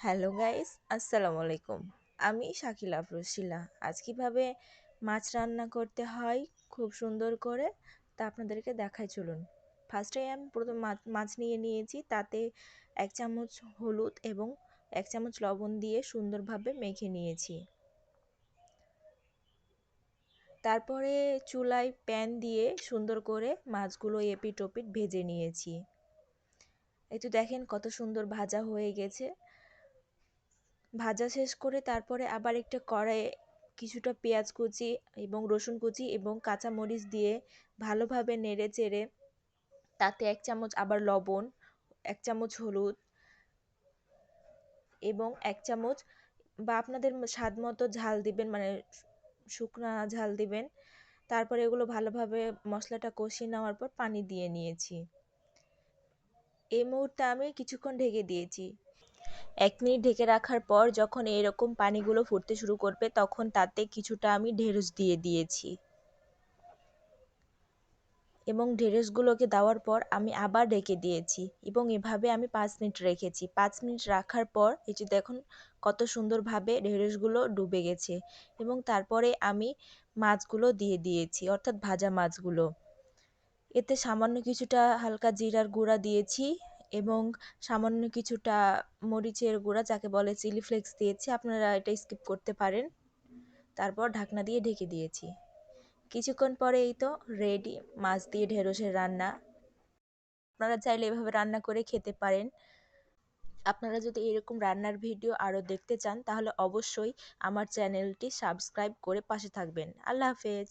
Hello guys, আসসালামু আলাইকুম। আমি শাকিলা আফরোজ শিলা। আজ কিভাবে মাছ রান্না করতে হয় খুব সুন্দর করে তা আপনাদেরকে দেখাই, চলুন। ফার্স্টে আমি প্রথম মাছ নিয়ে নিয়েছি, তাতে 1 চামচ হলুদ এবং 1 চামচ লবণ দিয়ে সুন্দরভাবে মেখে নিয়েছি। তারপরে চুলায় প্যান দিয়ে সুন্দর করে মাছগুলো এপিট ওপিট ভেজে নিয়েছি। এই তো দেখেন কত সুন্দর ভাজা হয়ে গেছে। ভাজা শেষ করে তারপরে আবার একটা কড়াইয়ে কিছুটা পেঁয়াজ কুচি এবং রসুন কুচি এবং কাঁচা মরিচ দিয়ে ভালোভাবে নেড়ে চেড়ে তাতে 1 চামচ আবার লবণ, 1 চামচ হলুদ এবং 1 চামচ বা আপনাদের স্বাদ মতো ঝাল দিবেন, মানে শুকনা ঝাল দিবেন। তারপরে এগুলো ভালোভাবে মশলাটা কষিয়ে নেওয়ার পর পানি দিয়ে নিয়েছি। এই মুহূর্তে আমি কিছুক্ষণ ঢেকে দিয়েছি। 1 মিনিট ঢেকে রাখার পর যখন এরকম পানিগুলো ফুটতে শুরু করবে তখন তাতে কিছুটা আমি ঢেঁড়স দিয়ে দিয়েছি এবং ঢেঁড়সগুলোকে দেওয়ার পর আমি আবার ঢেকে দিয়েছি এবং এভাবে আমি 5 মিনিট রেখেছি। 5 মিনিট রাখার পর এই যে দেখুন কত সুন্দরভাবে ঢেঁড়সগুলো ডুবে গেছে এবং তারপরে আমি মাছগুলো দিয়ে দিয়েছি, অর্থাৎ ভাজা মাছগুলো। এতে সামান্য কিছুটা হালকা জিরার গুঁড়া দিয়েছি এবং সামান্য কিছুটা মরিচের গুঁড়া, যাকে বলে চিলি ফ্লেক্স, দিয়েছি। আপনারা এটা স্কিপ করতে পারেন। তারপর ঢাকনা দিয়ে ঢেকে দিয়েছি। কিছুক্ষণ পরে এই তো রেডি মাছ দিয়ে ঢেঁড়সের রান্না। আপনারা চাইলে এভাবে রান্না করে খেতে পারেন। আপনারা যদি এরকম রান্নার ভিডিও আরও দেখতে চান তাহলে অবশ্যই আমার চ্যানেলটি সাবস্ক্রাইব করে পাশে থাকবেন। আল্লাহ হাফেজ।